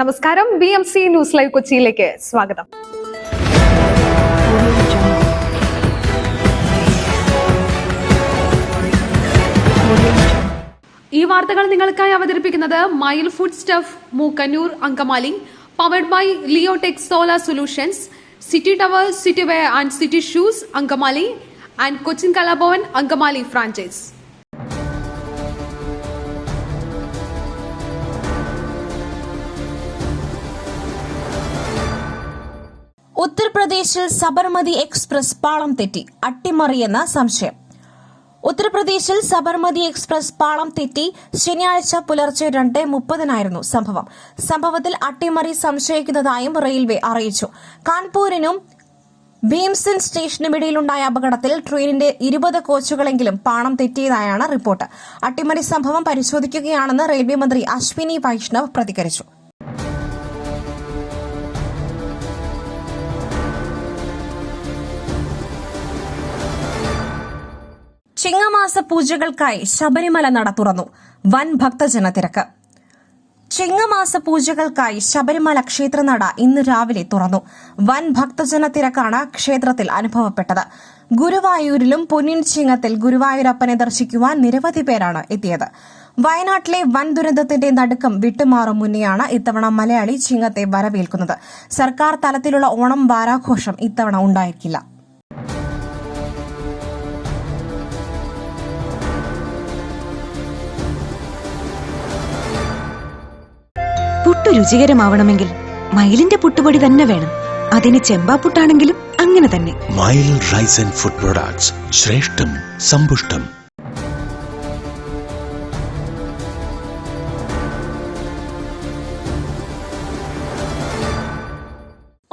നമസ്കാരം. BMC news live കൊച്ചിയിലേക്ക് സ്വാഗതം. ഈ വാർത്തകൾ നിങ്ങൾക്കായി അവതരിപ്പിക്കുന്നത് mile food stuff Mookkannoor Angamaly, powered by Leotech solar solutions, city tower, city wear and city shoes Angamaly and Cochin Kalabhavan Angamaly franchise. ഉത്തർപ്രദേശിൽ സബർമതി എക്സ്പ്രസ് പാളം തെറ്റി, അട്ടിമറിയെന്ന സംശയം. ഉത്തർപ്രദേശിൽ സബർമതി എക്സ്പ്രസ് പാളം തെറ്റി ശനിയാഴ്ച പുലർച്ചെ 2:30 സംഭവത്തിൽ അട്ടിമറി സംശയിക്കുന്നതായും റെയിൽവേ അറിയിച്ചു. കാൺപൂരിനും ഭീംസൻ സ്റ്റേഷനുമിടയിലുണ്ടായ അപകടത്തിൽ ട്രെയിനിന്റെ 20 കോച്ചുകളെങ്കിലും പാളം തെറ്റിയതായാണ് റിപ്പോർട്ട്. അട്ടിമറി സംഭവം പരിശോധിക്കുകയാണെന്ന് റെയിൽവേ മന്ത്രി അശ്വിനി വൈഷ്ണവ് പ്രതികരിച്ചു. ചിങ്ങമാസ പൂജകൾക്കായി ശബരിമല നട തുറന്നു, വൻ ഭക്തജന തിരക്ക്. ചിങ്ങമാസ പൂജകൾക്കായി ശബരിമല ക്ഷേത്രനട ഇന്ന് രാവിലെ തുറന്നു. വൻ ഭക്തജന തിരക്കാണ് ക്ഷേത്രത്തിൽ അനുഭവപ്പെട്ടത്. ഗുരുവായൂരിലും പൊന്നിൻ ചിങ്ങത്തിൽ ഗുരുവായൂരപ്പനെ ദർശിക്കുവാൻ നിരവധി പേരാണ് എത്തിയത്. വയനാട്ടിലെ വൻ ദുരന്തത്തിന്റെ നടുക്കം വിട്ടുമാറും മുന്നെയാണ് ഇത്തവണ മലയാളി ചിങ്ങത്തെ വരവേൽക്കുന്നത്. സർക്കാർ തലത്തിലുള്ള ഓണം വാരാഘോഷം ഇത്തവണ ഉണ്ടായിരിക്കില്ല. പുട്ടു രുചികരമാവണമെങ്കിൽ മയിലിന്റെ പുട്ടുപൊടി തന്നെ വേണം. അതിന് ചെമ്പാപ്പുട്ടാണെങ്കിലും അങ്ങനെ തന്നെ. മയിൽ റൈസ് ആൻഡ് ഫുഡ് പ്രൊഡക്ട്സ്, ശ്രേഷ്ഠം സമ്പുഷ്ടം.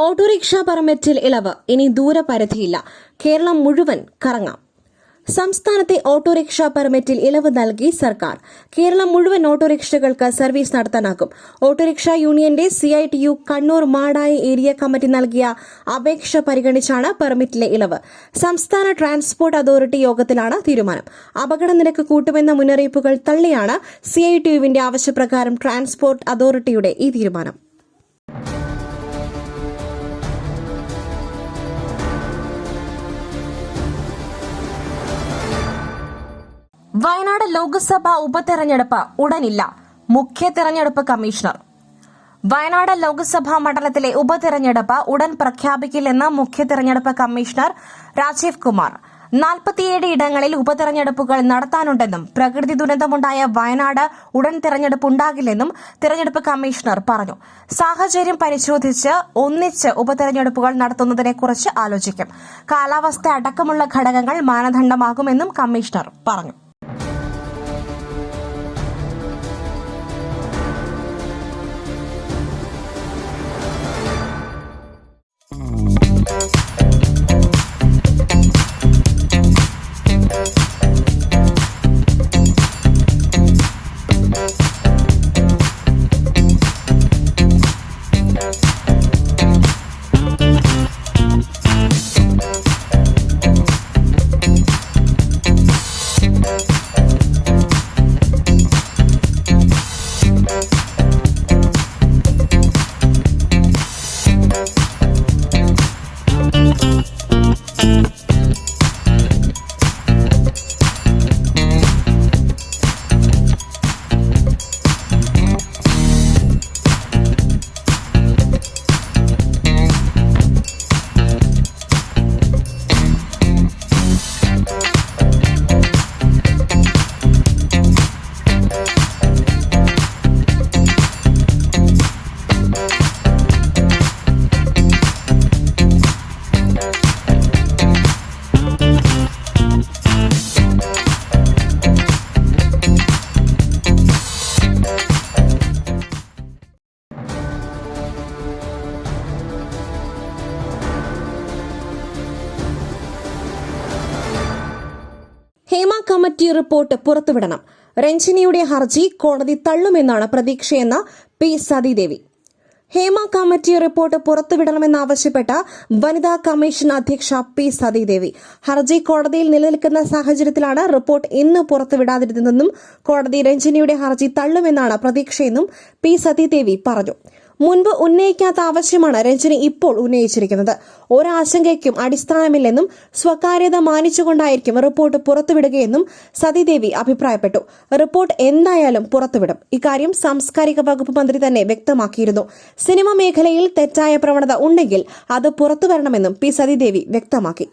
ഓട്ടോറിക്ഷ പെർമിറ്റിൽ ഇളവ്, ഇനി ദൂരപരിധിയില്ല, കേരളം മുഴുവൻ കറങ്ങാം. സംസ്ഥാനത്തെ ഓട്ടോറിക്ഷ പെർമിറ്റിൽ ഇളവ് നൽകി സർക്കാർ. കേരളം മുഴുവൻ ഓട്ടോറിക്ഷകൾക്ക് സർവീസ് നടത്താനാകും. ഓട്ടോറിക്ഷ യൂണിയന്റെ CITU Kannur Madayi area committee നൽകിയ അപേക്ഷ പരിഗണിച്ചാണ് പെർമിറ്റിലെ ഇളവ്. സംസ്ഥാന ട്രാൻസ്പോർട്ട് അതോറിറ്റി യോഗത്തിലാണ് തീരുമാനം. അപകട നിരക്ക് കൂട്ടുമെന്ന മുന്നറിയിപ്പുകൾ തള്ളിയാണ് CITUവിന്റെ ആവശ്യപ്രകാരം ട്രാൻസ്പോർട്ട് അതോറിറ്റിയുടെ ഈ തീരുമാനം. വയനാട് ലോക്സഭാ ഉപതെരഞ്ഞെടുപ്പ് ഉടനില്ല, മുഖ്യ തെരഞ്ഞെടുപ്പ് കമ്മീഷണർ. വയനാട് ലോക്സഭാ മണ്ഡലത്തിലെ ഉപതെരഞ്ഞെടുപ്പ് ഉടൻ പ്രഖ്യാപിക്കില്ലെന്ന് മുഖ്യ തെരഞ്ഞെടുപ്പ് കമ്മീഷണർ രാജീവ് കുമാർ. 47 ഇടങ്ങളിൽ ഉപതെരഞ്ഞെടുപ്പുകൾ നടത്താനുണ്ടെന്നും പ്രകൃതി ദുരന്തമുണ്ടായ വയനാട് ഉടൻ തെരഞ്ഞെടുപ്പ് ഉണ്ടാകില്ലെന്നും തെരഞ്ഞെടുപ്പ് കമ്മീഷണർ പറഞ്ഞു. സാഹചര്യം പരിശോധിച്ച് ഒന്നിച്ച് ഉപതെരഞ്ഞെടുപ്പുകൾ നടത്തുന്നതിനെക്കുറിച്ച് ആലോചിക്കും. കാലാവസ്ഥ അടക്കമുള്ള ഘടകങ്ങൾ മാനദണ്ഡമാകുമെന്നും കമ്മീഷണർ പറഞ്ഞു. ഹേമ കമ്മിറ്റി റിപ്പോർട്ട് പുറത്തുവിടണം. രഞ്ജിനിയുടെ ഹർജി കോടതി തള്ളുമെന്നാണ് പ്രതീക്ഷയെന്ന P Sathidevi. Hema committee report പുറത്തുവിടണമെന്നാവശ്യപ്പെട്ട വനിതാ കമ്മീഷൻ അധ്യക്ഷ പി സതീദേവി ഹർജി കോടതിയിൽ നിലനിൽക്കുന്ന സാഹചര്യത്തിലാണ് റിപ്പോർട്ട് ഇന്ന് പുറത്തുവിടാതിരുന്നതെന്നും കോടതി രഞ്ജിനിയുടെ ഹർജി തള്ളുമെന്നാണ് പ്രതീക്ഷയെന്നും പി സതീദേവി പറഞ്ഞു. മുൻപ് ഉന്നയിക്കാത്ത ആവശ്യമാണ് രഞ്ജിനി ഇപ്പോൾ ഉന്നയിച്ചിരിക്കുന്നത്. ഒരാശങ്കയ്ക്കും അടിസ്ഥാനമില്ലെന്നും സ്വകാര്യത മാനിച്ചുകൊണ്ടായിരിക്കും റിപ്പോർട്ട് പുറത്തുവിടുകയെന്നും സതീദേവി അഭിപ്രായപ്പെട്ടു. റിപ്പോർട്ട് എന്തായാലും പുറത്തുവിടും. ഇക്കാര്യം സാംസ്കാരിക വകുപ്പ് മന്ത്രി തന്നെ വ്യക്തമാക്കിയിരുന്നു. സിനിമ മേഖലയിൽ തെറ്റായ പ്രവണത ഉണ്ടെങ്കിൽ അത് പുറത്തുവരണമെന്നും പി സതീദേവി വ്യക്തമാക്കി.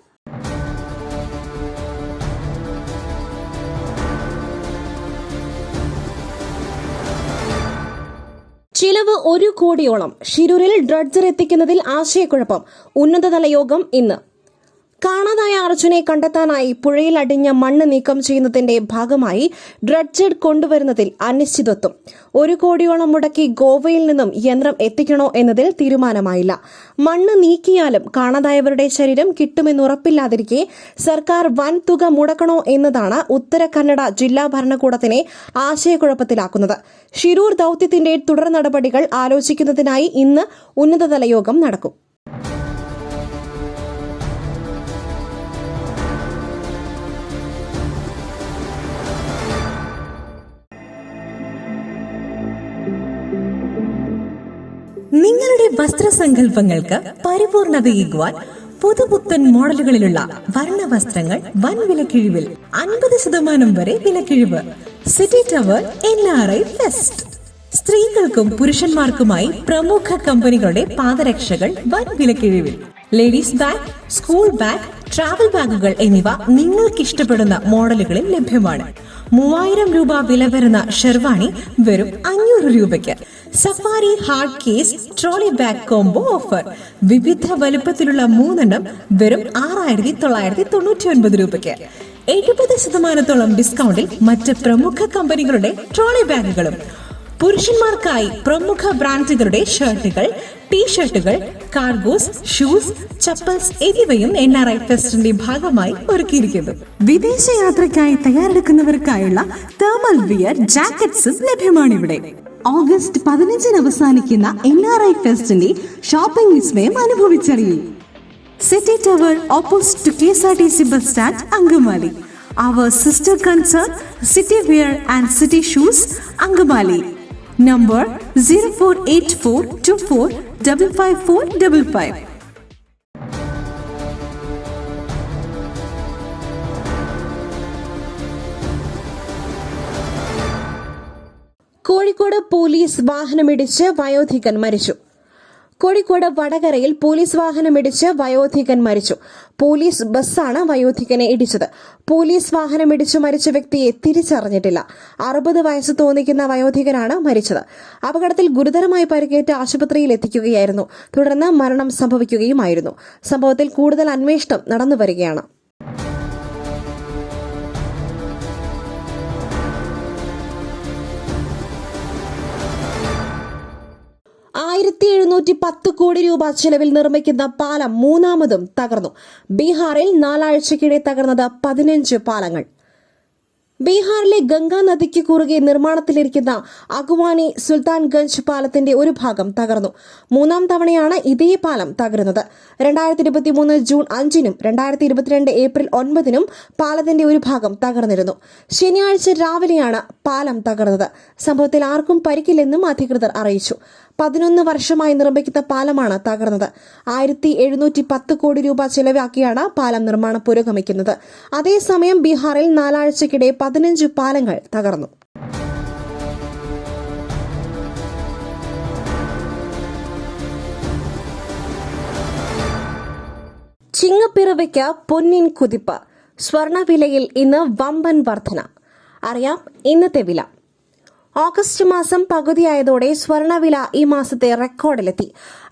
ചിലവ് 1 കോടിയോളം. ഷിരൂരിൽ ഡ്രഡ്ജർ എത്തിക്കുന്നതിൽ ആശയക്കുഴപ്പം. ഉന്നതതല യോഗം ഇന്ന്. കാണാതായ അർജുനെ കണ്ടെത്താനായി പുഴയിൽ അടിഞ്ഞ മണ്ണ് നീക്കം ചെയ്യുന്നതിന്റെ ഭാഗമായി ഡ്രഡ്ജർ കൊണ്ടുവരുന്നതിൽ അനിശ്ചിതത്വം. 1 കോടിയോളം മുടക്കി ഗോവയിൽ നിന്നും യന്ത്രം എത്തിക്കണോ എന്നതിൽ തീരുമാനമായില്ല. മണ്ണ് നീക്കിയാലും കാണാതായവരുടെ ശരീരം കിട്ടുമെന്നുറപ്പില്ലാതിരിക്കെ സർക്കാർ വൻ തുക മുടക്കണോ എന്നതാണ് ഉത്തര കന്നഡ ജില്ലാ ഭരണകൂടത്തിനെ ആശയക്കുഴപ്പത്തിലാക്കുന്നത്. ഷിരൂർ ദൌത്യത്തിന്റെ തുടർ നടപടികൾ ആലോചിക്കുന്നതിനായി ഇന്ന് ഉന്നതതല യോഗം നടക്കും. നിങ്ങളുടെ വസ്ത്രസങ്കല്പങ്ങൾക്ക് പരിപൂർണതയേകുവാൻ പുതുപുത്തൻ മോഡലുകളിലുള്ള വർണ്ണവസ്ത്രങ്ങൾ വൻ വിലക്കിഴിവിൽ 50% വരെ വിലക്കിഴിവ്. City tower NRI fest. സ്ത്രീകൾക്കും പുരുഷന്മാർക്കുമായി പ്രമുഖ കമ്പനികളുടെ പാദരക്ഷകൾ വൻ വിലക്കിഴിവിൽ. Ladies bag, school bag, travel ബാഗുകൾ എന്നിവ നിങ്ങൾക്ക് ഇഷ്ടപ്പെടുന്ന മോഡലുകളിൽ ലഭ്യമാണ്. 3000 രൂപ വില വരുന്ന ഷെർവാണി വെറും 500 രൂപയ്ക്ക്. Safari hard case trolley bag combo offer. വിവിധ വലുപ്പത്തിലുള്ള 3 എണ്ണം വെറും 6999 രൂപയ്ക്ക്. 70% ഡിസ്കൗണ്ടിൽ മറ്റ് പ്രമുഖ കമ്പനികളുടെ ട്രോളി ബാഗുകളും. പുരുഷന്മാർക്കായി പ്രമുഖ ബ്രാൻഡുകളുടെ ഷർട്ടുകൾ, ടീഷർട്ടുകൾ, കാർഗോസ്, ഷൂസ്, ചപ്പൽസ് എന്നിവയും NRI ഫെസ്റ്റിന്റെ ഭാഗമായി ഒരുക്കിയിരിക്കുന്നു. വിദേശ യാത്രയ്ക്കായി തയ്യാറെടുക്കുന്നവർക്കായുള്ള തേർമൽ വിയർ ജാക്കറ്റ്സും ലഭ്യമാണിവിടെ. ഓഗസ്റ്റ് 15 അവസാനിക്കുന്ന NRI ഫെസ്റ്റിന്റെ ഷോപ്പിംഗ് വിസ്മയം അനുഭവിച്ചറിയൂ. City tower opposite to KSRTC bus stand, Angamaly. Our sister concern, City Wear and City Shoes, Angamali. Number 048424555555. Kozhikode police വാഹനമിടിച്ച് വയോധികൻ മരിച്ചു. കോഴിക്കോട് വടകരയിൽ പോലീസ് വാഹനമിടിച്ച് വയോധികൻ മരിച്ചു. പോലീസ് ബസ്സാണ് വയോധികനെ ഇടിച്ചത്. പോലീസ് വാഹനമിടിച്ചു മരിച്ച വ്യക്തിയെ തിരിച്ചറിഞ്ഞിട്ടില്ല. 60 വയസ്സ് തോന്നിക്കുന്ന വയോധികനാണ് മരിച്ചത്. അപകടത്തിൽ ഗുരുതരമായി പരിക്കേറ്റ് ആശുപത്രിയിൽ എത്തിക്കുകയായിരുന്നു. തുടർന്ന് മരണം സംഭവിക്കുകയുമായിരുന്നു. സംഭവത്തിൽ കൂടുതൽ അന്വേഷണം നടന്നുവരികയാണ്. $1710 കോടി ചെലവിൽ നിർമ്മിക്കുന്ന പാലം 3ാമതും തകർന്നു. ബീഹാറിൽ 4 ആഴ്ചയ്ക്കിടെ തകർന്നത് 15 പാലങ്ങൾ. ബീഹാറിലെ ഗംഗാ നദിക്ക് കുറുകെ നിർമ്മാണത്തിലിരിക്കുന്ന അഗുവാനി സുൽത്താൻഗഞ്ച് പാലത്തിന്റെ ഒരു ഭാഗം തകർന്നു. 3ാം തവണയാണ് ഇതേ പാലം തകരുന്നത്. 2023 ജൂൺ 5-നും 2022 ഏപ്രിൽ 9-നും പാലത്തിന്റെ ഒരു ഭാഗം തകർന്നിരുന്നു. ശനിയാഴ്ച രാവിലെയാണ് പാലം തകർന്നത്. സംഭവത്തിൽ ആർക്കും പരിക്കില്ലെന്നും അധികൃതർ അറിയിച്ചു. 11 വർഷമായി നിർമ്മിക്കുന്ന പാലമാണ് തകർന്നത്. $1710 കോടി ചെലവാക്കിയാണ് പാലം നിർമ്മാണം പുരോഗമിക്കുന്നത്. അതേസമയം ബീഹാറിൽ 4 ആഴ്ചയ്ക്കിടെ 15 പാലങ്ങൾ തകർന്നു. ചിങ്ങപ്പിറവിക്ക് പൊന്നിൻ കുതിപ്പ്. സ്വർണവിലയിൽ ഇന്ന് വമ്പൻ വർധന. അറിയാം ഇന്നത്തെ വില. ഓഗസ്റ്റ് മാസം പകുതിയായതോടെ സ്വർണവില ഈ മാസത്തെ റെക്കോർഡിലെത്തി.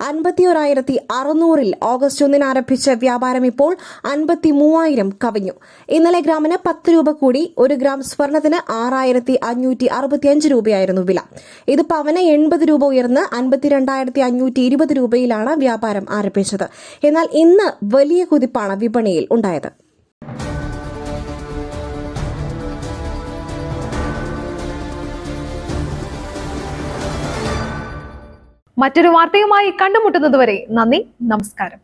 51,600-ൽ ഓഗസ്റ്റ് 1-ന് ആരംഭിച്ച വ്യാപാരം ഇപ്പോൾ 53,000 കവിഞ്ഞു. ഇന്നലെ ഗ്രാമിന് 10 രൂപ കൂടി. 1 ഗ്രാം സ്വർണത്തിന് 6,565 രൂപയായിരുന്നു വില. ഇത് പവന് 80 രൂപ ഉയർന്ന് 52,520 രൂപയിലാണ് വ്യാപാരം ആരംഭിച്ചത്. എന്നാൽ ഇന്ന് വലിയ കുതിപ്പാണ് വിപണിയിൽ ഉണ്ടായത്. മറ്റൊരു വാർത്തയുമായി കണ്ടുമുട്ടുന്നതുവരെ നന്ദി, നമസ്കാരം.